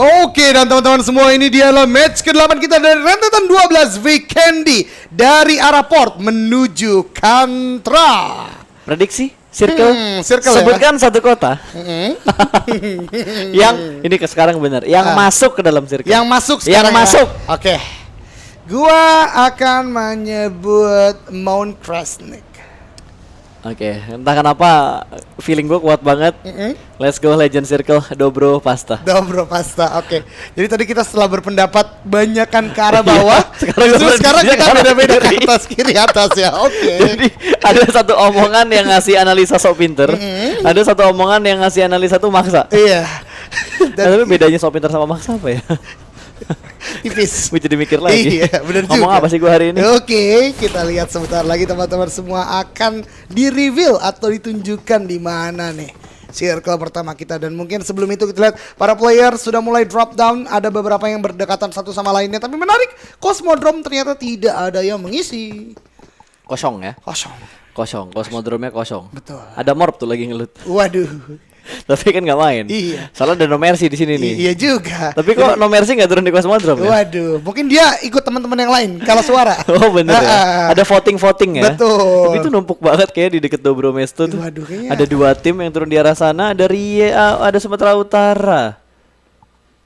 Oke, dan teman-teman semua, ini dialah match ke-8 kita dari rentetan 12 Vikendi dari arah port menuju Kantra. Prediksi circle, ya? sebutkan satu kota. Yang ini sekarang benar, yang masuk ke dalam circle. Yang masuk sekarang. Yang masuk. Oke. Gua akan menyebut Mount Krasnik. Oke, entah kenapa feeling gue kuat banget. Let's go Legend Circle Dobro Pasta. Dobro Pasta, oke. Jadi tadi kita setelah berpendapat banyakan ke arah bawah, sekarang kita beda-beda ke atas kiri atas ya. Oke. Jadi ada satu omongan yang ngasih analisa sok pinter, ada satu omongan yang ngasih analisa tuh maksa. Iya. Tapi bedanya sok pinter sama maksa apa ya? Tipis. Gue jadi mikir lagi. Iya, benar juga. Ngomong apa sih gue hari ini? Oke, kita lihat sebentar lagi teman-teman semua akan di-reveal atau ditunjukkan di mana nih circle pertama kita. Dan mungkin sebelum itu kita lihat para player sudah mulai drop down. Ada beberapa yang berdekatan satu sama lainnya. Tapi menarik, Cosmodrome ternyata tidak ada yang mengisi. Kosong ya? Kosong, Cosmodrome-nya kosong. Betul. Ada Morp tuh lagi ngelut. Waduh. Tapi kan nggak main. Iya. Soalnya ada No Mercy di sini nih. Iya juga. Tapi kok No Mercy nggak turun di Cosmodrome ya? Waduh, mungkin dia ikut teman-teman yang lain kalah suara. Oh bener ya. Ada voting ya. Betul. Tapi itu numpuk banget kayak di deket Dobro Mesto tuh. Waduh, kayaknya. Ada 2 tim yang turun di arah sana. Ada ada Sumatera Utara.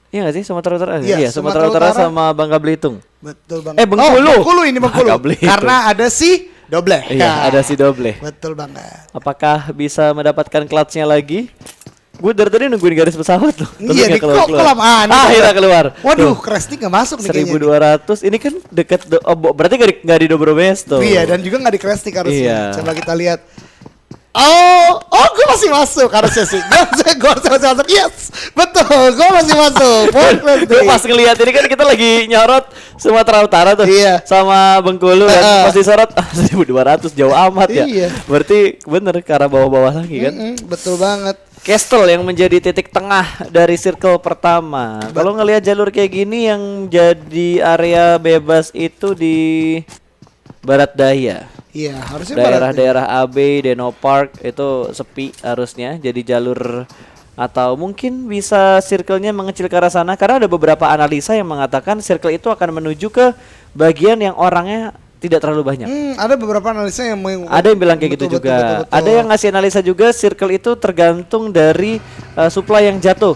Iya nggak sih Sumatera Utara? Iya, Sumatera Utara sama Bangka Belitung. Betul Bang. Bengkulu. Bengkulu ini Bengkulu. Karena ada si Doble. Iya, ada si Doble. Betul banget. Apakah bisa mendapatkan clutch-nya lagi? Gue dari tadi nungguin garis pesawat loh. Iya, di kolam. Akhirnya keluar. Waduh, Krasnik nggak masuk nih kayaknya. 1.200. Ini kan deket. Berarti nggak di Dobro Mesto. Iya, dan juga nggak di Krasnik harusnya. Iya. Coba kita lihat. Gue masih masuk harusnya sih. Gue masih masuk. Yes, betul. Gue masih masuk. Gue pas ngeliat ini kan kita lagi nyorot Sumatera Utara tuh. Iya. Sama Bengkulu dan pas disorot 1.200 jauh amat ya. Iya. Berarti bener ke arah bawah-bawah lagi kan. Betul banget. Castle yang menjadi titik tengah dari circle pertama. Kalau ngelihat jalur kayak gini yang jadi area bebas itu di Barat Daya. Iya, harusnya daerah-daerah AB, Deno Park itu sepi harusnya. Jadi jalur atau mungkin bisa circle-nya mengecil ke arah sana karena ada beberapa analisa yang mengatakan circle itu akan menuju ke bagian yang orangnya tidak terlalu banyak. Ada beberapa analisa yang ada yang bilang kayak gitu juga. Betul. Ada yang ngasih analisa juga circle itu tergantung dari supply yang jatuh.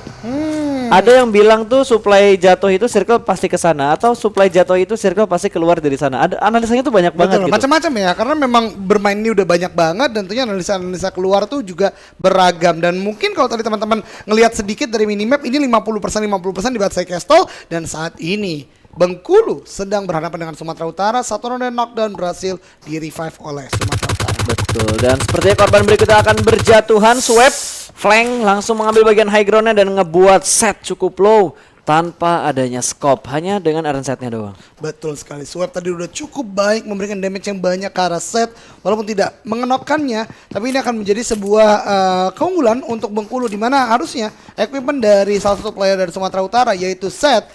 Ada yang bilang tuh supply jatuh itu circle pasti ke sana atau supply jatuh itu circle pasti keluar dari sana. Ada analisanya tuh banyak banget gitu. Macam-macam ya, karena memang bermain ini udah banyak banget dan tentunya analisa-analisa keluar tuh juga beragam. Dan mungkin kalau tadi teman-teman ngelihat sedikit dari minimap ini 50% di Batsai Castle dan saat ini Bengkulu sedang berhadapan dengan Sumatera Utara. Satu ronde knockdown berhasil di revive oleh Sumatera Utara. Betul. Dan sepertinya korban berikutnya akan berjatuhan. Swap flank langsung mengambil bagian high groundnya dan ngebuat set cukup low tanpa adanya scope, hanya dengan iron setnya doang. Betul sekali. Swap tadi udah cukup baik memberikan damage yang banyak ke arah set, walaupun tidak mengenokkannya, tapi ini akan menjadi sebuah keunggulan untuk Bengkulu, di mana harusnya equipment dari salah satu player dari Sumatera Utara yaitu set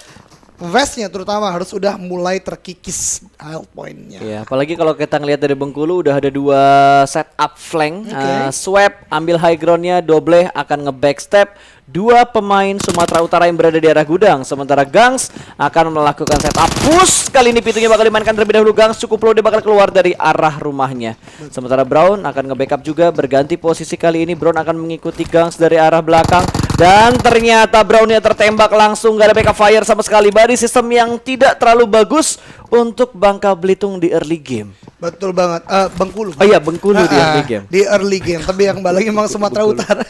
vestnya terutama harus udah mulai terkikis health point-nya. Iya, apalagi kalau kita ngelihat dari Bengkulu udah ada 2 setup flank. Swap ambil high ground-nya, Doble akan nge-backstep 2 pemain Sumatera Utara yang berada di arah gudang. Sementara Gangs akan melakukan setup push. Kali ini pintunya bakal dimainkan terlebih dahulu. Gangs cukup low, dia bakal keluar dari arah rumahnya. Sementara Brown akan nge-backup juga, berganti posisi kali ini. Brown akan mengikuti Gangs dari arah belakang. Dan ternyata Brownnya tertembak langsung, gak ada backup fire sama sekali. Body sistem yang tidak terlalu bagus untuk Bangka Belitung di early game. Betul banget. Bengkulu. Oh iya, Bengkulu di early game. Di early game. Tapi yang balik memang Sumatera Utara.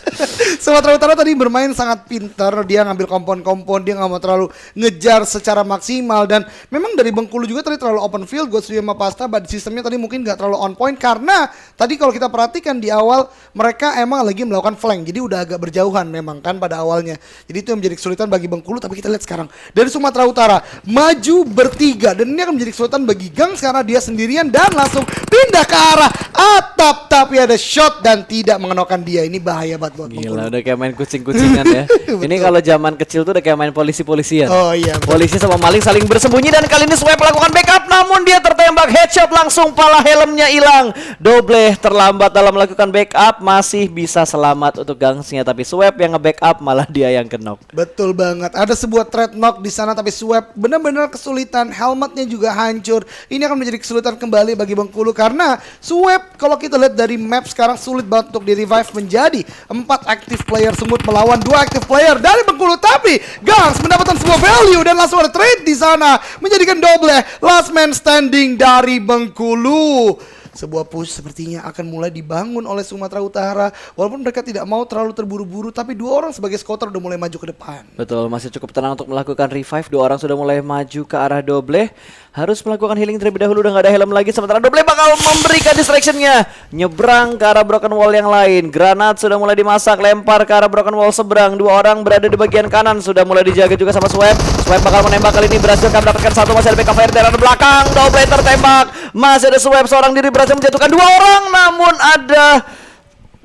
Sumatera Utara tadi bermain sangat pintar. Dia ngambil kompon-kompon, dia nggak mau terlalu ngejar secara maksimal. Dan memang dari Bengkulu juga tadi terlalu open field. Gue setuju sama Pasta, body sistemnya tadi mungkin nggak terlalu on point karena tadi kalau kita perhatikan di awal mereka emang lagi melakukan flank. Jadi udah agak berjauhan memang kan pada awalnya. Jadi itu yang menjadi kesulitan bagi Bengkulu. Tapi kita lihat sekarang dari Sumatera Utara maju bertiga dan ini akan menjadi kesulitan bagi Gangs karena dia sendirian dan langsung pindah ke arah atap, tapi ada shot dan tidak mengenokkan dia. Ini bahaya banget buat Bengkulu. Gila, udah kayak main kucing-kucingan ya. Ini kalau zaman kecil tuh udah kayak main polisi-polisian. Oh iya, betul. Polisi sama maling saling bersembunyi dan kali ini Swipe melakukan backup, namun dia tertembak headshot langsung, pala helmnya hilang. Doble terlambat dalam melakukan backup, masih bisa selamat untuk Gangsnya, tapi Swipe yang nge-backup malah dia yang kenok. Betul banget. Ada sebuah threat knock di sana tapi Swipe benar-benar kesulitan. Helmetnya juga hancur. Ini akan menjadi kesulitan kembali bagi Bengkulu karena Swipe kalau kita lihat dari map sekarang sulit banget untuk di-revive menjadi 4 active player semut melawan 2 active player dari Bengkulu, tapi Gangs mendapatkan sebuah value dan langsung ada trade di sana menjadikan Doble last man standing dari Bengkulu. Sebuah push sepertinya akan mulai dibangun oleh Sumatera Utara. Walaupun mereka tidak mau terlalu terburu-buru, tapi 2 orang sebagai scouter udah mulai maju ke depan. Betul, masih cukup tenang untuk melakukan revive. 2 orang sudah mulai maju ke arah Doble. Harus melakukan healing terlebih dahulu, udah gak ada helm lagi. Sementara Doble bakal memberikan distractionnya, nyebrang ke arah broken wall yang lain. Granat sudah mulai dimasak, lempar ke arah broken wall seberang. 2 orang berada di bagian kanan, sudah mulai dijaga juga sama Swipe. Swipe bakal menembak, kali ini berhasil kan mendapatkan 1, masih ada backup fire dari arah belakang. Doble tertembak, masih ada Swipe seorang diri berhasil menjatuhkan 2 orang, namun ada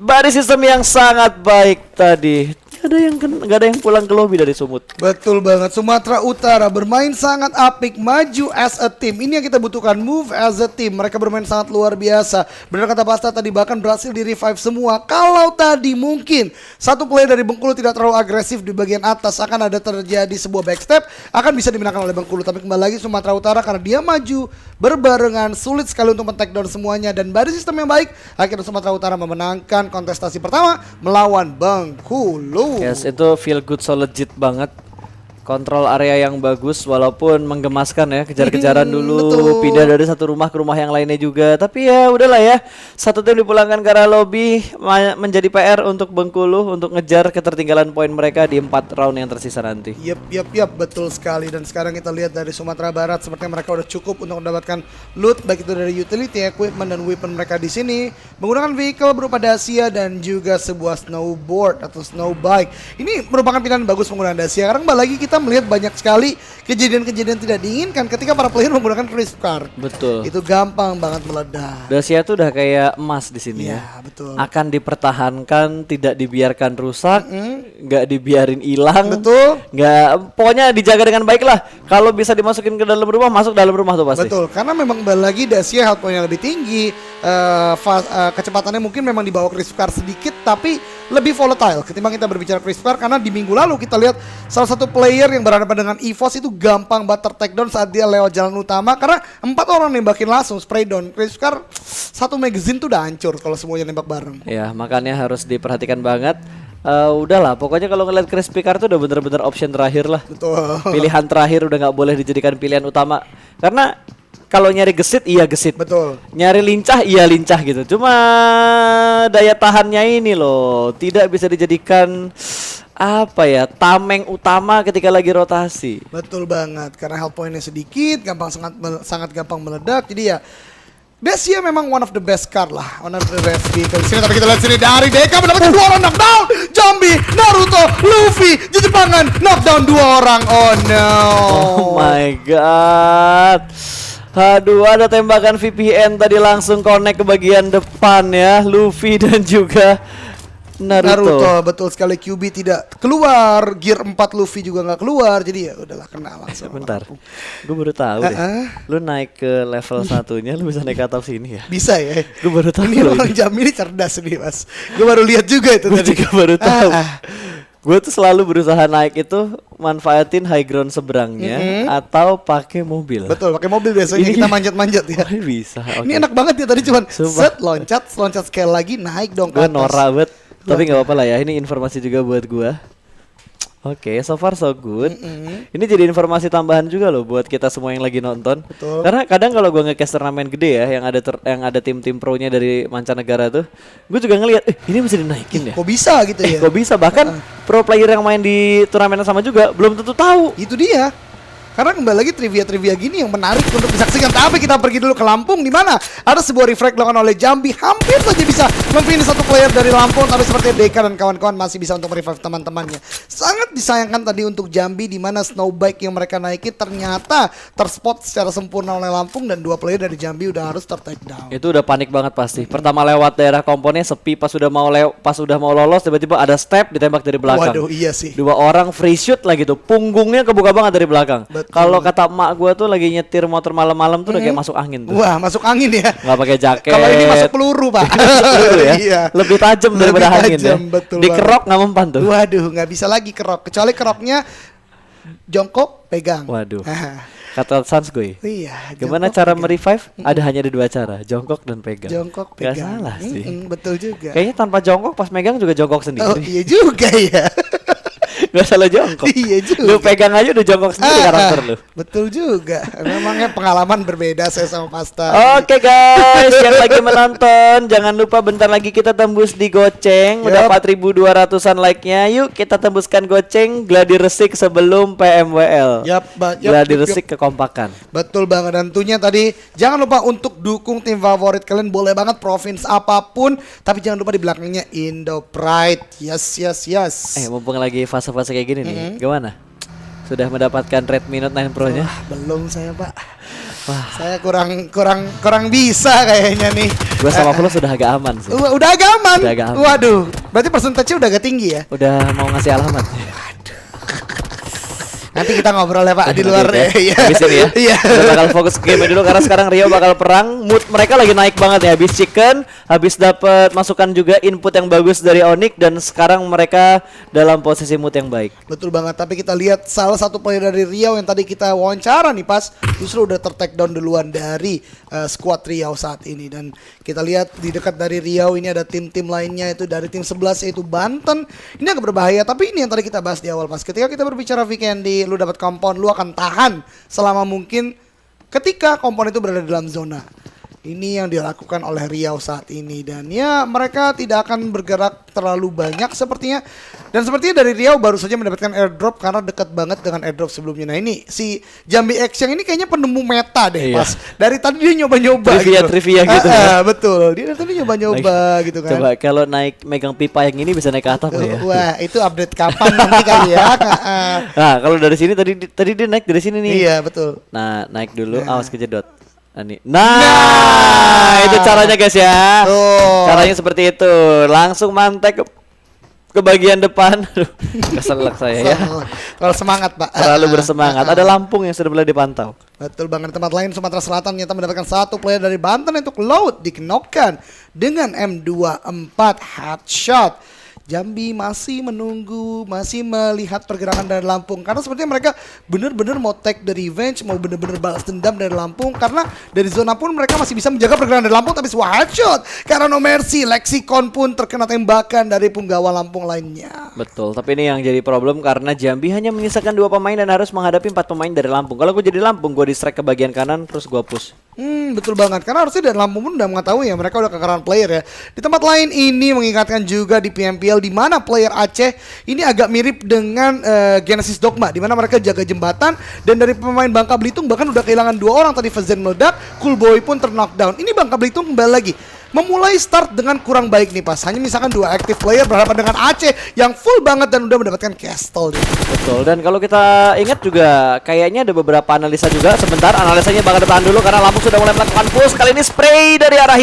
body system yang sangat baik tadi. Gak ada yang pulang ke lobby dari Sumut. Betul banget, Sumatera Utara bermain sangat apik, maju as a team. Ini yang kita butuhkan, move as a team. Mereka bermain sangat luar biasa. Benar kata Pasta tadi, bahkan berhasil di revive semua. Kalau tadi mungkin satu player dari Bengkulu tidak terlalu agresif di bagian atas, akan ada terjadi sebuah backstep, akan bisa dimenangkan oleh Bengkulu. Tapi kembali lagi Sumatera Utara karena dia maju berbarengan, sulit sekali untuk men-take down semuanya. Dan body system yang baik, akhirnya Sumatera Utara memenangkan kontestasi pertama melawan Bengkulu. Yes, itu feel good, so legit banget. Kontrol area yang bagus walaupun menggemaskan ya, kejar-kejaran dulu, betul. pindah dari satu rumah ke rumah yang lainnya juga. Tapi ya udahlah ya, satu tim dipulangkan ke arah lobby, menjadi PR untuk Bengkulu untuk ngejar ketertinggalan poin mereka di 4 round yang tersisa nanti. Yep, betul sekali. Dan sekarang kita lihat dari Sumatera Barat, sepertinya mereka udah cukup untuk mendapatkan loot, baik itu dari utility, equipment, dan weapon mereka di sini. Menggunakan vehicle berupa Dacia dan juga sebuah snowboard atau snowbike. Ini merupakan pilihan bagus penggunaan Dacia, karena kembali lagi kita melihat banyak sekali kejadian-kejadian tidak diinginkan ketika para player menggunakan crisp card. Betul. Itu gampang banget meledak. Dacia tuh udah kayak emas di sini ya. Betul. Akan dipertahankan, tidak dibiarkan rusak, nggak dibiarin hilang. Betul. Nggak, pokoknya dijaga dengan baik lah. Kalau bisa dimasukin ke dalam rumah, masuk dalam rumah tuh pasti. Betul, karena memang kembali lagi Dacia health point yang lebih tinggi, kecepatannya mungkin memang di bawah crisp card sedikit, tapi lebih volatile ketimbang kita berbicara crisp card. Karena di minggu lalu kita lihat salah satu player yang berhadapan dengan EVOS itu gampang banget ter-take down saat dia lewat jalan utama karena 4 orang nembakin langsung spray down. Crisp card satu magazine tuh udah hancur kalau semuanya nembak bareng. Ya, makanya harus diperhatikan banget. Udahlah, pokoknya kalau ngeliat crispy card tuh udah bener-bener option terakhir lah. Betul. Pilihan terakhir, udah nggak boleh dijadikan pilihan utama. Karena kalau nyari gesit, iya gesit. Betul. Nyari lincah, iya lincah gitu. Cuma daya tahannya ini loh, tidak bisa dijadikan apa ya, tameng utama ketika lagi rotasi. Betul banget, karena health point-nya sedikit, sangat gampang meledak. Jadi ya Dacia memang one of the best card lah, one of the best vehicle. Sini, tapi kita lihat sini dari Deka mendapatkan 2 orang knockdown. Jambi, Naruto, Luffy, Jepangan knockdown 2 orang. Oh no. Oh my god. Aduh, ada tembakan VPN tadi langsung connect ke bagian depan ya, Luffy dan juga Naruto. Betul sekali. QB tidak keluar, Gear 4 Luffy juga nggak keluar, jadi ya udahlah kena langsung. Bentar, gue baru tahu deh. Lu naik ke level satunya, lu bisa naik ke atas sini ya? Bisa ya. Gue baru tahu. Ini orang Jambi ini cerdas nih mas. Gue baru lihat juga itu Gue tadi. juga baru tahu. Gue tuh selalu berusaha naik itu manfaatin high ground seberangnya atau pakai mobil. Betul, pakai mobil biasanya Ini kita manjat-manjat ya. Oh, bisa. Ini enak banget ya tadi cuman Sumpah. set loncat sekali lagi naik dong ke Gue atas. norak banget. Tapi nggak apa-apa lah ya. Ini informasi juga buat gue. Oke, so far so good. Ini jadi informasi tambahan juga loh buat kita semua yang lagi nonton. Betul. Karena kadang kalau gue nge-cast turnamen gede ya, yang ada tim-tim pro-nya dari mancanegara tuh, gue juga ngelihat, ini bisa dinaikin ya. Kok bisa gitu ya? Kok bisa? Bahkan pro player yang main di turnamen yang sama juga belum tentu tahu. Itu dia. Karena kembali lagi trivia-trivia gini yang menarik untuk disaksikan. Tapi kita pergi dulu ke Lampung, di mana ada sebuah refrag dilakukan oleh Jambi, hampir saja bisa memfinish satu player dari Lampung, tapi seperti Deka dan kawan-kawan masih bisa untuk merevive teman-temannya. Sangat disayangkan tadi untuk Jambi, di mana snowbike yang mereka naiki ternyata terspot secara sempurna oleh Lampung, dan dua player dari Jambi udah harus ter-take down. Itu udah panik banget pasti. Pertama lewat daerah komponnya sepi, pas udah mau lolos tiba-tiba ada step ditembak dari belakang. Waduh, iya sih. Dua orang free shoot lagi tuh, punggungnya kebuka banget dari belakang. Kalau kata emak gua tuh lagi nyetir motor malam-malam tuh udah kayak masuk angin tuh. Wah, masuk angin ya. Nggak pakai jaket. Kalau ini masuk peluru, Pak. Peluru ya. Iya. Lebih tajam daripada Lebih angin ya. tajam, betul Dikerok nggak mempan tuh. Waduh, nggak bisa lagi kerok, kecuali keroknya jongkok pegang. Waduh. Ah, Kata Sansgoy. iya. Gimana jongkok cara pegang. merevive? Ada dua cara, jongkok dan pegang. Jongkok Nggak pegang. salah sih. Betul juga. Kayaknya tanpa jongkok pas megang juga jongkok Oh sendiri. iya juga ya. Gak salah jongkok. Iya juga. Lu pegang aja udah jongkok sendiri karakter lu. Betul juga. Memangnya pengalaman berbeda saya sama Pasta. Oke guys, yang lagi menonton, jangan lupa bentar lagi kita tembus di goceng. Udah 4.200-an like-nya. Yuk kita tembuskan goceng Gladi Resik sebelum PMWL. Gladi Resik kekompakan. Betul banget, dan tentunya tadi jangan lupa untuk dukung tim favorit kalian, boleh banget provinsi apapun, tapi jangan lupa di belakangnya Indo Pride. Yes. Mumpung lagi fase-fase kayak gini nih, gimana? Sudah mendapatkan Redmi Note 9 Pro-nya? Belum saya, Pak. Saya kurang bisa kayaknya nih. Gua sama Flo sudah agak aman sih. Udah agak aman. Udah agak aman. Waduh, berarti persentase udah agak tinggi ya. Udah mau ngasih alamat. Nanti kita ngobrol ya, Pak, di luar ya. Iya. Habis ini ya. Iya. Kita bakal fokus ke game dulu karena sekarang Rio bakal perang. Mood mereka lagi naik banget ya. Habis chicken, habis dapat masukan juga input yang bagus dari Onyx, dan sekarang mereka dalam posisi mood yang baik. Betul banget, tapi kita lihat salah satu player dari Riau yang tadi kita wawancara nih pas, justru udah ter-take down duluan dari squad Riau saat ini. Dan kita lihat di dekat dari Riau ini ada tim-tim lainnya, itu dari tim 11 yaitu Banten. Ini agak berbahaya, tapi ini yang tadi kita bahas di awal pas. Ketika kita berbicara Vikendi, lu dapat kompon, lu akan tahan selama mungkin ketika kompon itu berada dalam zona. Ini yang dilakukan oleh Riau saat ini, dan ya mereka tidak akan bergerak terlalu banyak sepertinya. Dan sepertinya dari Riau baru saja mendapatkan airdrop karena dekat banget dengan airdrop sebelumnya. Nah ini si Jambi X yang ini kayaknya penemu meta deh. Pas dari tadi dia nyoba-nyoba Trivia gitu ya. Betul, dia dari tadi nyoba-nyoba gitu kan. Coba kalau naik megang pipa yang ini bisa naik ke atap ya. Wah, itu update kapan nanti kali ya. Nah kalau dari sini tadi dia naik dari sini nih. Iya betul. Nah naik dulu, awas kejedot. Nah, itu caranya guys ya. Caranya seperti itu. Langsung mantek ke bagian depan. Keselak saya ya. Terlalu semangat, Pak. Terlalu bersemangat. Ada Lampung yang sudah mulai dipantau. Betul banget. Tempat lain Sumatera Selatan ternyata mendapatkan satu player dari Banten untuk load dikenokkan dengan M24 headshot. Jambi masih menunggu, masih melihat pergerakan dari Lampung, karena sepertinya mereka benar-benar mau take the revenge, mau benar-benar balas dendam dari Lampung, karena dari zona pun mereka masih bisa menjaga pergerakan dari Lampung, tapi sebuah headshot karena no mercy. Lexicon pun terkena tembakan dari punggawa Lampung lainnya. Betul, tapi ini yang jadi problem karena Jambi hanya menyisakan 2 pemain dan harus menghadapi 4 pemain dari Lampung. Kalau gue jadi Lampung, gue distract ke bagian kanan terus gue push. Betul banget, karena harusnya dari Lampung pun udah mengetahui ya mereka udah kekurangan player ya. Di tempat lain ini mengingatkan juga di PMPL, di mana player Aceh ini agak mirip dengan Genesis Dogma, di mana mereka jaga jembatan, dan dari pemain Bangka Belitung bahkan udah kehilangan 2 orang tadi. Fazen meledak, Coolboy pun ter-knockdown. Ini Bangka Belitung kembali lagi memulai start dengan kurang baik nih pas. Hanya misalkan 2 active player berhadapan dengan Aceh yang full banget dan udah mendapatkan castle nih. Betul, dan kalau kita ingat juga kayaknya ada beberapa analisa juga. Sebentar, analisanya bakal ditahan dulu karena Lampung sudah mulai melakukan push. Kali ini spray dari arah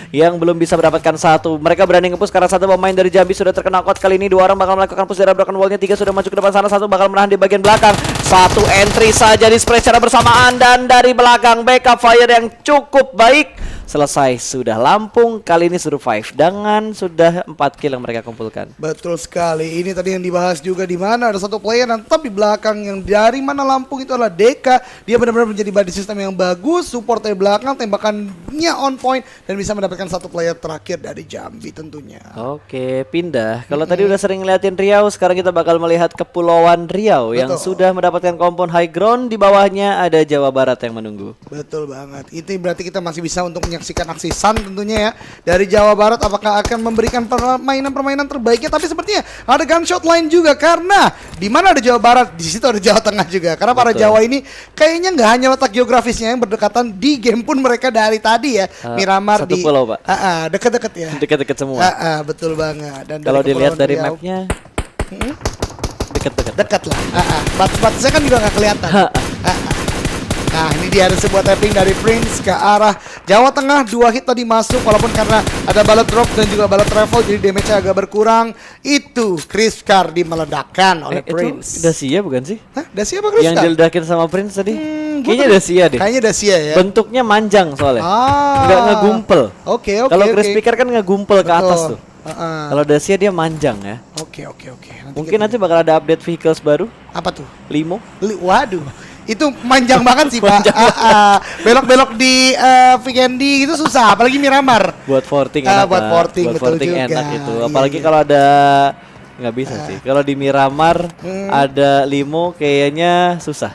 yang belum bisa mendapatkan satu. Mereka berani nge-push karena satu pemain dari Jambi sudah terkena out. Kali ini 2 orang bakal melakukan push dari belakang wallnya. 3 sudah maju ke depan sana, 1 bakal menahan di bagian belakang. 1 entry saja di spray secara bersamaan, dan dari belakang backup fire yang cukup baik. Selesai, sudah Lampung kali ini survive dengan sudah 4 kill yang mereka kumpulkan. Betul sekali. Ini tadi yang dibahas juga, di mana ada satu player dan tetap di belakang yang dari mana Lampung itu adalah Deka. Dia benar-benar menjadi body system yang bagus, support dari belakang, tembakannya on point, dan bisa mendapatkan satu player terakhir dari Jambi tentunya. Oke, pindah. Kalau tadi udah sering ngeliatin Riau, sekarang kita bakal melihat Kepulauan Riau yang sudah mendapatkan kompon high ground. Di bawahnya ada Jawa Barat yang menunggu. Betul banget. Itu berarti kita masih bisa untuk menyaksikan aksi Sun tentunya ya dari Jawa Barat. Apakah akan memberikan permainan-permainan terbaiknya? Tapi sepertinya ada gunshot lain juga, karena Di mana ada Jawa Barat, di situ ada Jawa Tengah juga. Karena para Betul. Jawa ini kayaknya nggak hanya letak geografisnya yang berdekatan, di game pun mereka dari tadi ya. Miramar satu di pulau, Pak. deket-deket ya. Dekat-dekat semua. Betul banget. Dan Kalau dari dilihat Kepulauan dari Riau, mapnya dekat-dekat. dekat lah. Batas-batasnya kan juga nggak kelihatan. Nah, ini dia ada sebuah tapping dari Prince ke arah Jawa Tengah. 2 hit tadi masuk, walaupun karena ada ballot drop dan juga ballot travel, jadi damage-nya agak berkurang. Itu Kriskar dimeledakkan oleh Prince. Itu Dacia bukan sih? Hah? Dacia apa Kriskar? Yang diledakin sama Prince tadi? Gua Kayaknya tuh- Dacia deh. Kayaknya Dacia ya. Bentuknya manjang soalnya. Ah. Nggak ngegumpel. Oke. Kalau Krispikar kan ngegumpel ke atas tuh. Heeh. Kalau Dacia dia manjang ya. Oke. Mungkin nanti bakal ada update vehicles baru, apa tuh? limo. Waduh. Itu manjang banget sih, Pak. Belok-belok di Vikendi gitu susah, apalagi Miramar. Buat porting enak. Buat Pak. porting, Buat betul porting juga. enak itu. Iya, Apalagi iya. kalau ada nggak bisa sih. Kalau di Miramar ada limo kayaknya susah.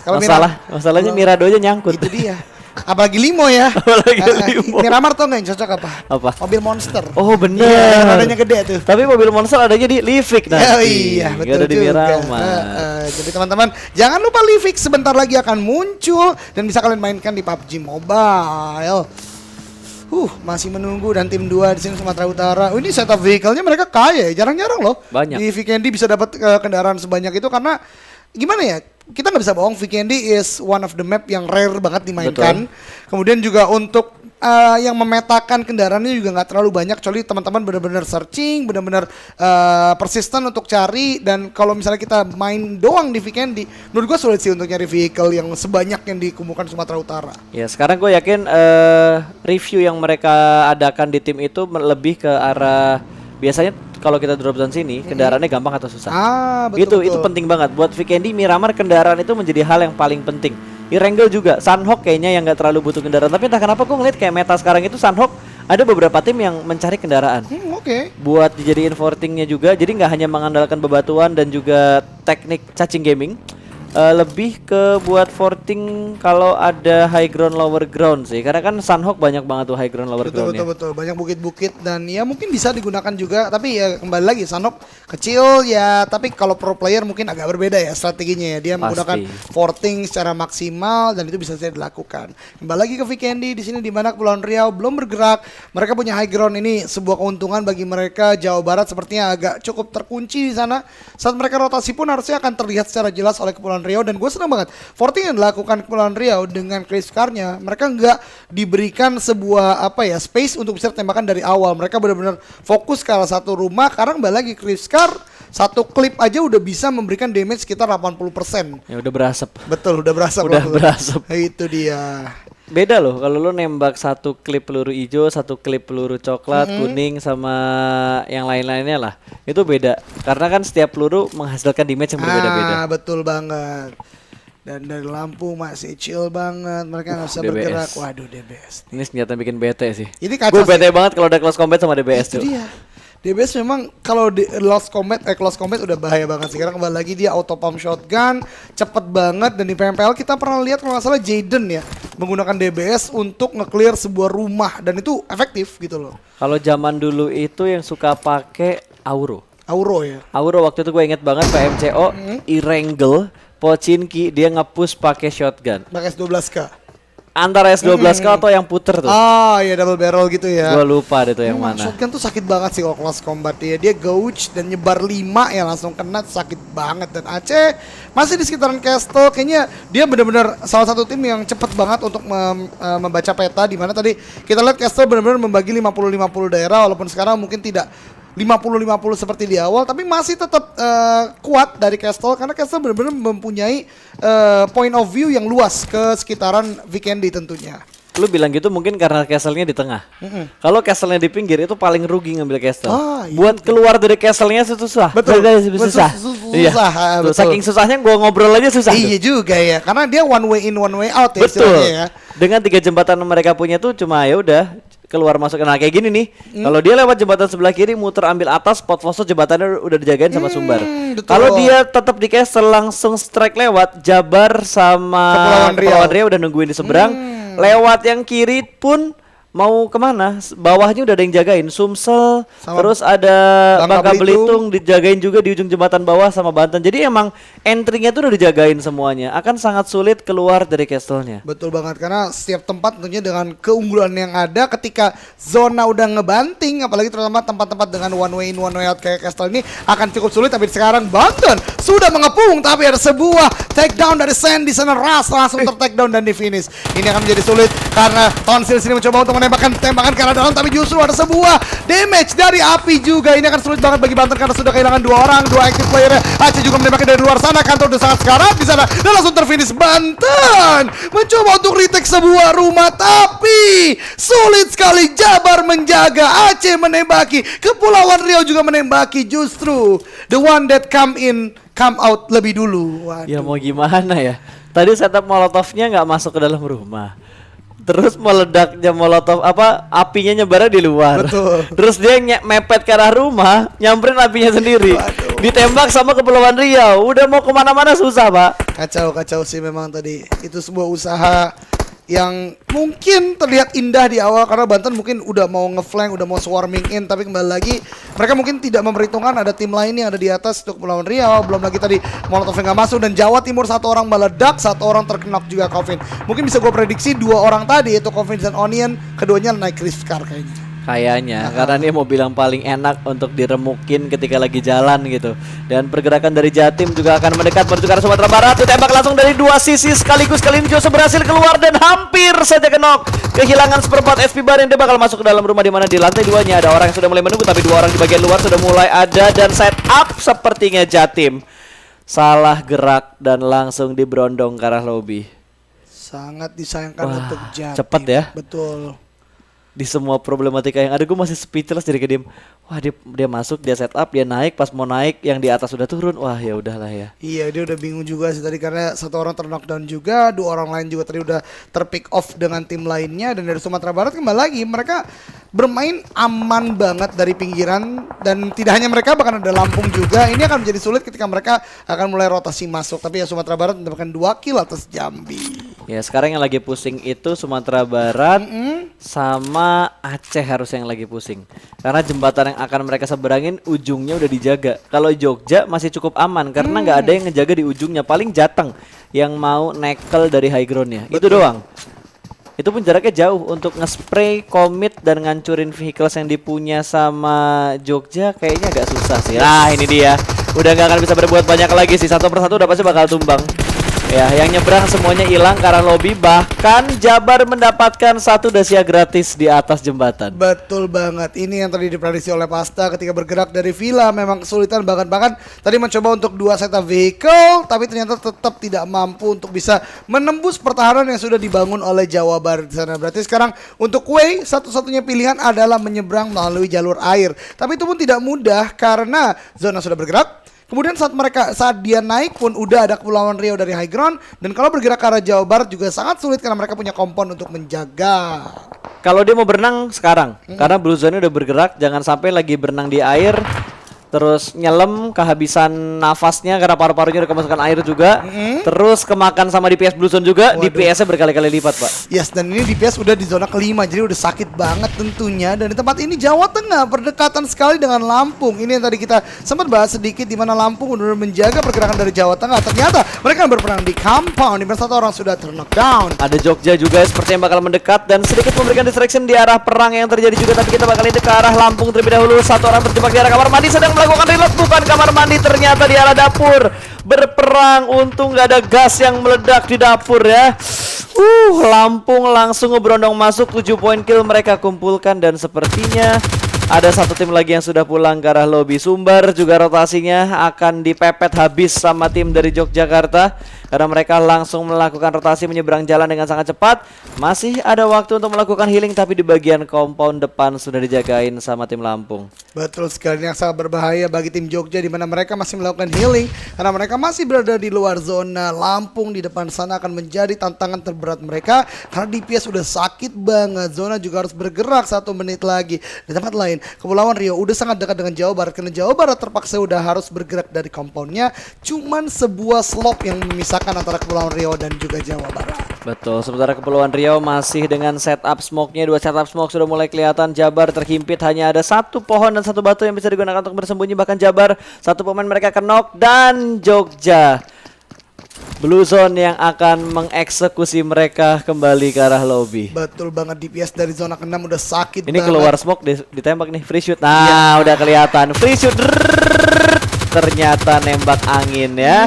Kalau Masalahnya Mirado aja nyangkut. Itu dia. Apalagi limo ya. Apalagi limo. Miramar tuh nggak yang cocok apa? Apa? Mobil monster. Oh bener. Iya, rodanya gede tuh. Tapi mobil monster adanya di Livik nanti. Iya, Nggak betul ada di juga. Miramar. Jadi teman-teman, jangan lupa Livik sebentar lagi akan muncul dan bisa kalian mainkan di PUBG Mobile. Masih menunggu, dan tim 2 di sini Sumatera Utara. Ini setup vehicle-nya mereka kaya, ya. Jarang-jarang loh. Banyak. Di Vikendi bisa dapat kendaraan sebanyak itu karena gimana ya? Kita nggak bisa bohong, Vikendi is one of the map yang rare banget dimainkan. Kemudian juga untuk yang memetakan kendaraannya juga nggak terlalu banyak, kecuali teman-teman benar-benar searching, benar-benar persisten untuk cari. Dan kalau misalnya kita main doang di Vikendi, menurut gua sulit sih untuk nyari vehicle yang sebanyak yang dikumpulkan Sumatera Utara. Ya sekarang gue yakin review yang mereka adakan di tim itu lebih ke arah biasanya kalau kita drop zone sini kendaraannya gampang atau susah. Betul. Itu penting banget buat Vikendi. Miramar kendaraan itu menjadi hal yang paling penting. Irengel juga, Sunhawk kayaknya yang nggak terlalu butuh kendaraan. Tapi entah kenapa gue ngeliat kayak meta sekarang itu Sunhawk ada beberapa tim yang mencari kendaraan. Oke. Buat dijadiin fortingnya juga. Jadi nggak hanya mengandalkan bebatuan dan juga teknik caching gaming. Lebih ke buat forting kalau ada high ground lower ground sih, karena kan Sunhawk banyak banget tuh high ground lower groundnya. Betul, banyak bukit-bukit dan ya mungkin bisa digunakan juga, tapi ya kembali lagi Sunhawk kecil ya, tapi kalau pro player mungkin agak berbeda ya strateginya ya, dia menggunakan forting secara maksimal dan itu bisa saja dilakukan. Kembali lagi ke Vikendi di sini, di mana Kepulauan Riau belum bergerak, mereka punya high ground, ini sebuah keuntungan bagi mereka. Jawa Barat sepertinya agak cukup terkunci di sana, saat mereka rotasi pun harusnya akan terlihat secara jelas oleh Kepulauan Riau. Dan gue senang banget forting yang dilakukan Kepulauan Riau dengan Kriskarnya, mereka nggak diberikan sebuah space untuk bisa tembakan dari awal. Mereka benar-benar fokus ke arah satu rumah. Karena kembali lagi Kriskar satu klip aja udah bisa memberikan damage sekitar 80%. Ya udah berasap. Betul, udah berasap. Udah berasap. Itu dia. Beda loh kalau lo nembak satu klip peluru hijau, satu klip peluru coklat, kuning sama yang lain-lainnya lah. Itu beda. Karena kan setiap peluru menghasilkan damage yang berbeda-beda. Betul banget. Dan dari lampu masih chill banget, mereka nggak bisa DBS. bergerak. Waduh, DBS. Ini senjata bikin bete sih. Ini kacau Gue bete banget kalau ada close combat sama DBS itu tuh. dia. DBS memang kalau di close combat udah bahaya banget sih. Karena kembali lagi dia auto pump shotgun, cepet banget. Dan di PMPL kita pernah lihat kalau nggak salah Jaden ya menggunakan DBS untuk nge-clear sebuah rumah, dan itu efektif gitu loh. Kalau zaman dulu itu yang suka pakai Auro. Auro ya. Auro waktu itu gue inget banget PMCO, Irengel, Pochinki dia nge-push pakai shotgun. Pakai S12K. Antara S12K atau yang puter tuh. Iya double barrel gitu ya. Gue lupa deh tuh yang mana. Shotgun tuh sakit banget sih kalau close combat dia. Dia gouge dan nyebar 5 ya langsung kena, sakit banget. Dan Aceh masih di sekitaran Castle, kayaknya dia benar-benar salah satu tim yang cepet banget untuk membaca peta, di mana tadi kita lihat Castle benar-benar membagi 50-50 daerah, walaupun sekarang mungkin tidak 50-50 seperti di awal, tapi masih tetap kuat dari Castle karena Castle benar-benar mempunyai point of view yang luas ke sekitaran Vikendi tentunya. Lu bilang gitu mungkin karena castle-nya di tengah. Kalau castle-nya di pinggir itu paling rugi ngambil castle. Iya. Buat keluar dari castle-nya susah. Betul. Susah. Iya. Betul. Saking susahnya gua ngobrol aja susah. Iya juga ya, karena dia one way in one way out ya Betul. istilahnya ya. Dengan 3 jembatan mereka punya tuh cuma ya udah keluar masuk. Nah kayak gini nih, kalau dia lewat jembatan sebelah kiri muter ambil atas, spot foto jembatannya udah dijagain sama sumbar. Kalau dia tetap di castle langsung strike lewat, Jabar sama Kepulauan Riau udah nungguin di seberang. Lewat yang kiri pun mau kemana? Bawahnya udah ada yang jagain, Sumsel, Sama terus ada Bangka Bangka Belitung dijagain juga di ujung jembatan bawah sama Banten. Jadi emang entry-nya tuh udah dijagain semuanya. Akan sangat sulit keluar dari castle-nya. Betul banget, karena setiap tempat tentunya dengan keunggulan yang ada ketika zona udah ngebanting, apalagi terutama tempat-tempat dengan one way in one way out kayak Castle ini akan cukup sulit. Tapi sekarang Banten sudah mengepung, tapi ada sebuah takedown dari Sandy sana, Ras langsung tertakedown dan di finish. Ini akan menjadi sulit karena Tonsil sini mencoba untuk menembakkan tembakan ke arah dalam, tapi justru ada sebuah damage dari api juga. Ini akan sulit banget bagi Banten karena sudah kehilangan 2 orang, 2 active player. Aceh juga menembakkan dari luar sana, Kantor udah sangat sekarat di sana dan langsung terfinish. Banten mencoba untuk retake sebuah rumah, tapi sulit sekali. Jabar menjaga, Aceh menembaki, Kepulauan Riau juga menembaki. Justru the one that come out lebih dulu. Waduh. Ya mau gimana ya? Tadi setup molotovnya nggak masuk ke dalam rumah. Terus meledaknya molotov apinya nyebarnya di luar. Betul. Terus dia mepet ke arah rumah, nyamperin apinya sendiri. Waduh. Ditembak sama Kepulauan Riau. Udah mau kemana-mana susah, Pak. Kacau sih memang tadi. Itu sebuah usaha yang mungkin terlihat indah di awal karena Banten mungkin udah mau ngeflank, udah mau swarming in, tapi kembali lagi mereka mungkin tidak memperhitungkan ada tim lain yang ada di atas untuk melawan Riau. Belum lagi tadi Molotovnya nggak masuk dan Jawa Timur 1 orang meledak, 1 orang terkena juga Coffin. Mungkin bisa gue prediksi 2 orang tadi yaitu Coffin dan Onion, keduanya naik risk car kayaknya. Kayaknya karena dia mau bilang paling enak untuk diremukin ketika lagi jalan gitu. Dan pergerakan dari Jatim juga akan mendekat menuju ke arah Sumatera Barat. Ditembak langsung dari 2 sisi sekaligus. Kali ini Jose berhasil keluar dan hampir saja kenok. Kehilangan seperempat FP Barin. Dia bakal masuk ke dalam rumah di mana di lantai 2-nya ada orang yang sudah mulai menunggu, tapi 2 orang di bagian luar sudah mulai ada dan set up sepertinya Jatim salah gerak dan langsung diberondong ke arah lobby. Sangat disayangkan untuk Jatim. Cepet ya. Betul. Di semua problematika yang ada gue masih speechless jadi kayak diem. Wah dia masuk, dia setup, dia naik, pas mau naik yang di atas sudah turun. Wah ya udahlah ya. Iya, dia udah bingung juga sih tadi karena 1 orang terknockdown juga, 2 orang lain juga tadi udah terpick off dengan tim lainnya. Dan dari Sumatera Barat kembali lagi mereka bermain aman banget dari pinggiran, dan tidak hanya mereka, bahkan ada Lampung juga. Ini akan menjadi sulit ketika mereka akan mulai rotasi masuk. Tapi ya Sumatera Barat mendapatkan 2 kill atas Jambi. Ya sekarang yang lagi pusing itu Sumatera Barat sama Aceh harus yang lagi pusing. Karena jembatan yang akan mereka seberangin ujungnya udah dijaga. Kalau Jogja masih cukup aman karena nggak ada yang ngejaga di ujungnya. Paling Jateng yang mau nekel dari high groundnya. Itu doang. Itu pun jaraknya jauh. Untuk nge-spray, commit dan ngancurin vehicles yang dipunya sama Jogja kayaknya agak susah sih. Nah ini dia. Udah nggak akan bisa berbuat banyak lagi sih. 1 persatu udah pasti bakal tumbang. Ya, yang nyebrang semuanya hilang karena lobby. Bahkan Jabar mendapatkan 1 Dacia gratis di atas jembatan. Betul banget. Ini yang tadi diprediksi oleh Pasta ketika bergerak dari Villa. Memang kesulitan, bahkan tadi mencoba untuk 2 set of vehicle, tapi ternyata tetap tidak mampu untuk bisa menembus pertahanan yang sudah dibangun oleh Jawa Barat di sana. Berarti sekarang untuk Kuwait satu-satunya pilihan adalah menyeberang melalui jalur air. Tapi itu pun tidak mudah karena zona sudah bergerak. Kemudian saat dia naik pun udah ada Kepulauan Riau dari high ground, dan kalau bergerak ke arah Jawa Barat juga sangat sulit karena mereka punya kompon untuk menjaga. Kalau dia mau berenang sekarang, karena Blue Zone udah bergerak, jangan sampai lagi berenang di air terus nyelam kehabisan nafasnya karena paru-parunya udah kemasukan air juga, terus kemakan sama DPS Blue Zone juga. DPS-nya berkali-kali lipat, Pak. Yes, dan ini DPS udah di zona kelima, jadi udah sakit banget tentunya. Dan di tempat ini Jawa Tengah berdekatan sekali dengan Lampung. Ini yang tadi kita sempat bahas sedikit, di mana Lampung udah menjaga pergerakan dari Jawa Tengah. Ternyata mereka berperang di compound, di mana 1 orang sudah knockdown. Ada Jogja juga seperti yang bakal mendekat dan sedikit memberikan distraction di arah perang yang terjadi juga. Tapi kita bakal ini ke arah Lampung terlebih dahulu. 1 orang terjebak di arah kamar mandi sedang melakukan reload, bukan kamar mandi, ternyata di arah dapur berperang. Untung gak ada gas yang meledak di dapur ya. Lampung langsung ngeberondong masuk. 7 poin kill mereka kumpulkan, dan sepertinya ada 1 tim lagi yang sudah pulang ke arah lobby. Sumbar juga rotasinya akan dipepet habis sama tim dari Yogyakarta karena mereka langsung melakukan rotasi menyeberang jalan dengan sangat cepat. Masih ada waktu untuk melakukan healing, tapi di bagian compound depan sudah dijagain sama tim Lampung. Betul sekali, yang sangat berbahaya bagi tim Jogja, di mana mereka masih melakukan healing karena mereka masih berada di luar zona. Lampung di depan sana akan menjadi tantangan terberat mereka karena DPS sudah sakit banget. Zona juga harus bergerak 1 menit lagi. Di tempat lain, Kepulauan Riau udah sangat dekat dengan Jawa Barat karena Jawa Barat terpaksa udah harus bergerak dari compoundnya. Cuman sebuah slope yang memisahkan antara Kepulauan Riau dan juga Jawa Barat. Betul, sementara Kepulauan Riau masih dengan setup smoke-nya. 2 setup smoke sudah mulai kelihatan. Jabar terhimpit, hanya ada 1 pohon dan 1 batu yang bisa digunakan untuk bersembunyi. Bahkan Jabar, 1 pemain mereka knock. Dan Jogja Blue Zone yang akan mengeksekusi mereka kembali ke arah lobby. Betul banget, DPS dari zona ke-6 udah sakit Ini banget. keluar smoke, ditembak nih, free shoot. Nah, udah kelihatan free shoot. Ternyata nembak angin ya.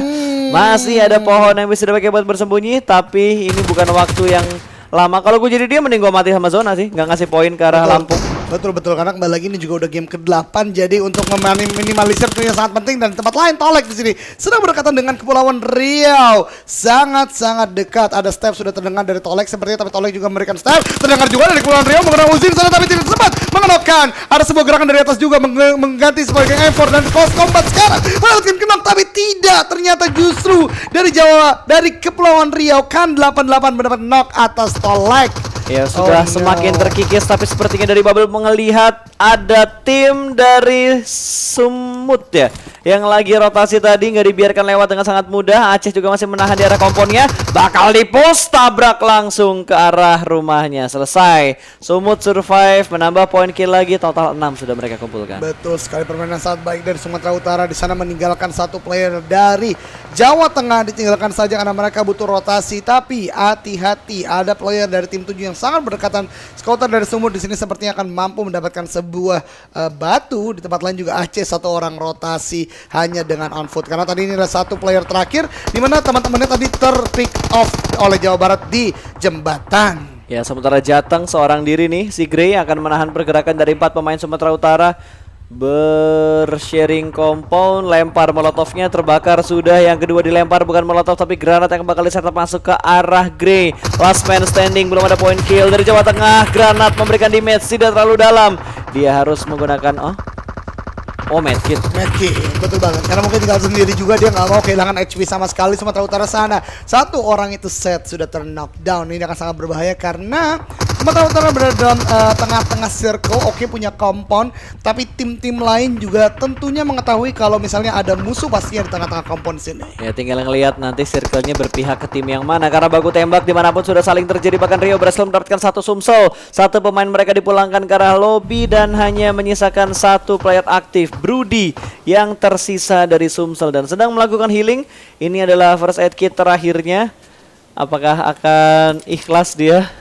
Masih ada pohon yang bisa dipakai buat bersembunyi, tapi ini bukan waktu yang lama. Kalau gue jadi dia, mending gue mati sama zona sih, nggak ngasih poin ke arah Lampung. Betul, karena kembali lagi ini juga udah game ke-8, jadi untuk meminimalisir itu yang sangat penting. Dan tempat lain Tolek di sini sedang berdekatan dengan Kepulauan Riau, sangat dekat. Ada step sudah terdengar dari Tolek sepertinya, tapi Tolek juga memberikan step. Terdengar juga dari Kepulauan Riau menggunakan Uzi di sana, tapi tidak sempat mengenokkan. Ada sebuah gerakan dari atas juga mengganti sebagai effort dan close combat sekarang melakukan kenok, tapi tidak. Ternyata justru dari Jawa, dari Kepulauan Riau kan 88 mendapat knock atas Tolek. Ya sudah semakin terkikis, tapi sepertinya dari Bubble melihat ada tim dari Sumut ya yang lagi rotasi tadi, nggak dibiarkan lewat dengan sangat mudah. Aceh juga masih menahan di arah komponnya, bakal di-push, tabrak langsung ke arah rumahnya. Selesai, Sumut survive, menambah poin kill lagi, total 6 sudah mereka kumpulkan. Betul sekali, permainan sangat baik dari Sumatera Utara. Di sana meninggalkan 1 player dari Jawa Tengah, ditinggalkan saja karena mereka butuh rotasi. Tapi hati-hati, ada player dari tim 7 yang sangat berdekatan. Scouter dari Sumut di sini sepertinya akan mampu mendapatkan sebuah batu. Di tempat lain juga Aceh 1 orang rotasi hanya dengan on foot, karena tadi ini adalah 1 player terakhir di mana teman-temannya tadi ter-pick off oleh Jawa Barat di jembatan. Ya, sementara Jateng seorang diri nih, si Grey akan menahan pergerakan dari 4 pemain Sumatera Utara. Bersharing compound, lempar molotovnya, terbakar sudah. Yang kedua dilempar bukan molotov tapi granat yang bakal disertap masuk ke arah Grey. Last man standing, belum ada point kill dari Jawa Tengah. Granat memberikan damage tidak terlalu dalam. Dia harus menggunakan medkit, betul banget. Karena mungkin tinggal sendiri juga, dia nggak mau kehilangan HP sama sekali. Sumatera Utara sana 1 orang itu set sudah ter-knockdown. Ini akan sangat berbahaya karena Sumatera Utara berada dalam tengah-tengah circle. Oke, punya compound, tapi tim-tim lain juga tentunya mengetahui kalau misalnya ada musuh pastinya di tengah-tengah compound sini. Ya, tinggal ngelihat nanti circle-nya berpihak ke tim yang mana, karena baku tembak dimanapun sudah saling terjadi. Bahkan Rio berhasil mendapatkan 1 Sumsel. 1 pemain mereka dipulangkan ke arah lobby dan hanya menyisakan 1 player aktif, Brudi, yang tersisa dari Sumsel dan sedang melakukan healing. Ini adalah first aid kit terakhirnya. Apakah akan ikhlas dia?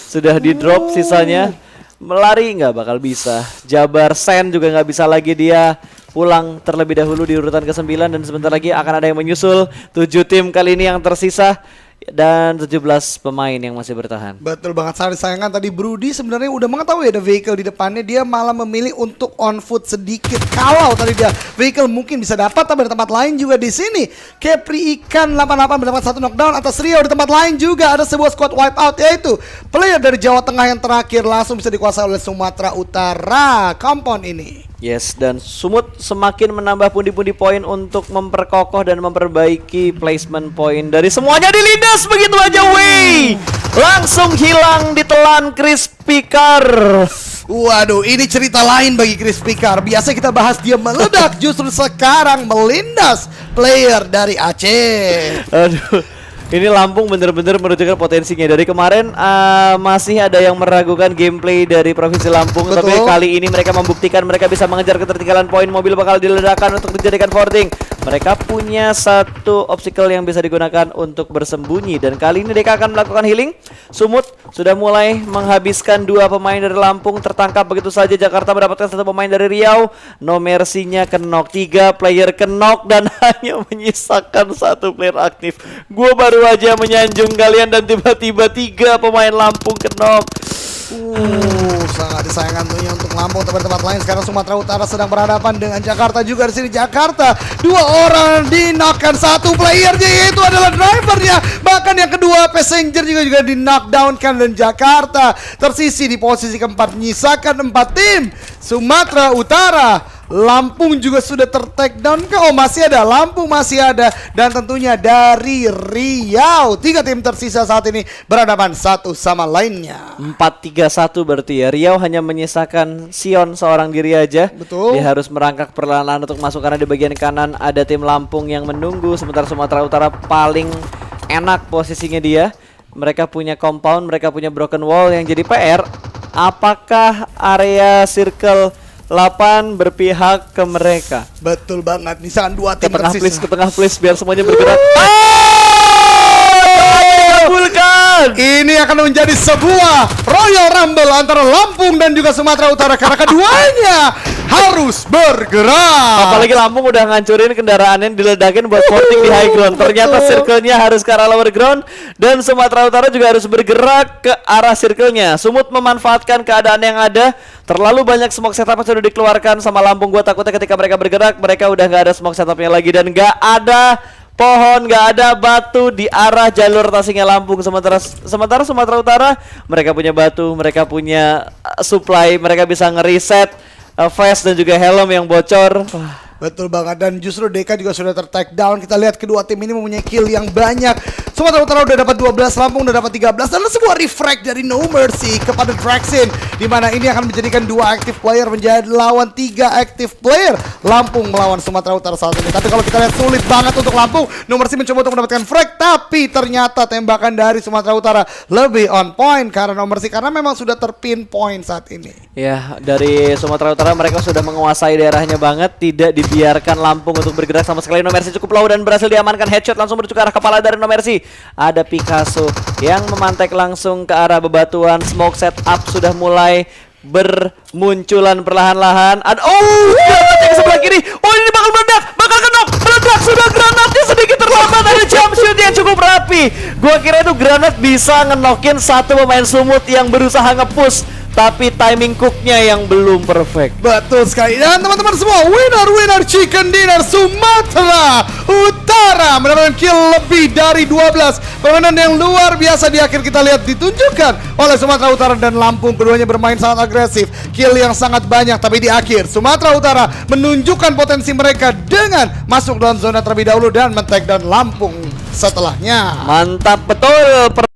Sudah di drop sisanya. Melari nggak bakal bisa. Jabar Sen juga nggak bisa lagi, dia pulang terlebih dahulu di urutan ke-9 dan sebentar lagi akan ada yang menyusul. 7 tim kali ini yang tersisa dan 17 pemain yang masih bertahan. Betul banget, sangat disayangkan tadi Brudi sebenarnya udah mengetahui ada vehicle di depannya, dia malah memilih untuk on foot sedikit. Kalau tadi dia vehicle mungkin bisa dapat, tapi di tempat lain juga di sini Kepri Ikan 88 mendapat 1 knockdown atas Rio. Di tempat lain juga ada sebuah squad wipeout, yaitu player dari Jawa Tengah yang terakhir langsung bisa dikuasai oleh Sumatera Utara compound ini. Yes, dan Sumut semakin menambah pundi-pundi poin untuk memperkokoh dan memperbaiki placement poin dari semuanya. Dilindas begitu aja, wey, langsung hilang ditelan Crispy Car. Waduh, ini cerita lain bagi Crispy Car. Biasa kita bahas dia meledak, justru sekarang melindas player dari Aceh. Aduh, ini Lampung bener-bener menunjukkan potensinya. Dari kemarin masih ada yang meragukan gameplay dari Provinsi Lampung. Betul. Tapi kali ini mereka membuktikan mereka bisa mengejar ketertinggalan poin. Mobil bakal diledakkan untuk dijadikan boarding. Mereka punya 1 obstacle yang bisa digunakan untuk bersembunyi. Dan kali ini mereka akan melakukan healing. Sumut sudah mulai menghabiskan 2 pemain dari Lampung. Tertangkap begitu saja. Jakarta mendapatkan 1 pemain dari Riau. No mercy-nya kenok, 3 player kenok dan hanya menyisakan 1 player aktif. Gua baru aja menyanjung kalian dan tiba-tiba 3 pemain Lampung kenok. Sangat disayangkan tentunya untuk Lampung. Tempat-tempat lain sekarang Sumatera Utara sedang berhadapan dengan Jakarta juga. Di sini Jakarta 2 orang di-knockkan, 1 playernya yaitu adalah drivernya. Bahkan yang kedua passenger juga di-knockdownkan dan Jakarta tersisi di posisi keempat menyisakan 4 tim. Sumatera Utara, Lampung juga sudah ter-take down. Masih ada, Lampung masih ada. Dan tentunya dari Riau 3 tim tersisa saat ini berhadapan satu sama lainnya. 4-3-1 berarti ya. Riau hanya menyisakan Sion seorang diri aja. Betul. Dia harus merangkak perlahan-lahan untuk masuk karena di bagian kanan ada tim Lampung yang menunggu. Sementara Sumatera Utara paling enak posisinya dia. mereka punya compound, mereka punya broken wall yang jadi PR. Apakah area circle 8 berpihak ke mereka? Betul banget, misalkan dua tim tersisa. Ke tengah please biar semuanya bergerak. Dikabulkan. Ini akan menjadi sebuah Royal Rumble antara Lampung dan juga Sumatera Utara karena keduanya harus bergerak. Apalagi Lampung udah ngancurin kendaraannya diledakin buat porting di high ground. Ternyata circle-nya harus ke arah lower ground dan Sumatera Utara juga harus bergerak ke arah circle-nya. Sumut memanfaatkan keadaan yang ada. Terlalu banyak smoke setup yang sudah dikeluarkan sama Lampung. Gua takutnya ketika mereka bergerak, mereka udah nggak ada smoke setupnya lagi dan nggak ada pohon, nggak ada batu di arah jalur rotasinya Lampung. Sementara Sumatera Utara mereka punya batu, mereka punya supply, mereka bisa ngeriset vest dan juga helm yang bocor. Betul banget, dan justru Deka juga sudah ter-take down. Kita lihat kedua tim ini mempunyai kill yang banyak. Sumatera Utara udah dapat 12, Lampung udah dapat 13. Dan sebuah refrag dari No Mercy kepada Draxin, dimana ini akan menjadikan 2 active player menjadi lawan 3 active player. Lampung melawan Sumatera Utara saat ini. Tapi kalau kita lihat sulit banget untuk Lampung. No Mercy mencoba untuk mendapatkan frag, tapi ternyata tembakan dari Sumatera Utara lebih on point karena No Mercy, karena memang sudah terpinpoint saat ini. Ya, dari Sumatera Utara mereka sudah menguasai daerahnya banget, tidak dibiarkan Lampung untuk bergerak sama sekali. No Mercy cukup low dan berhasil diamankan, headshot langsung menuju ke arah kepala dari No Mercy. Ada Picasso yang memantek langsung ke arah bebatuan. Smoke setup sudah mulai bermunculan perlahan-lahan. Granat yang sebelah kiri. Oh, ini bakal meledak, bakal kenok, meledak. Sudah granatnya sedikit terlambat. Ada jump shoot yang cukup rapi. Gua kira itu granat bisa ngenokin satu pemain Sumut yang berusaha nge-push, tapi timing cooknya yang belum perfect. Betul sekali. Dan teman-teman semua, winner chicken dinner Sumatera Utara mendapatkan kill lebih dari 12. Permainan yang luar biasa di akhir kita lihat ditunjukkan oleh Sumatera Utara dan Lampung. Keduanya bermain sangat agresif, kill yang sangat banyak. Tapi di akhir Sumatera Utara menunjukkan potensi mereka dengan masuk dalam zona terlebih dahulu dan men-take down Lampung setelahnya. Mantap betul.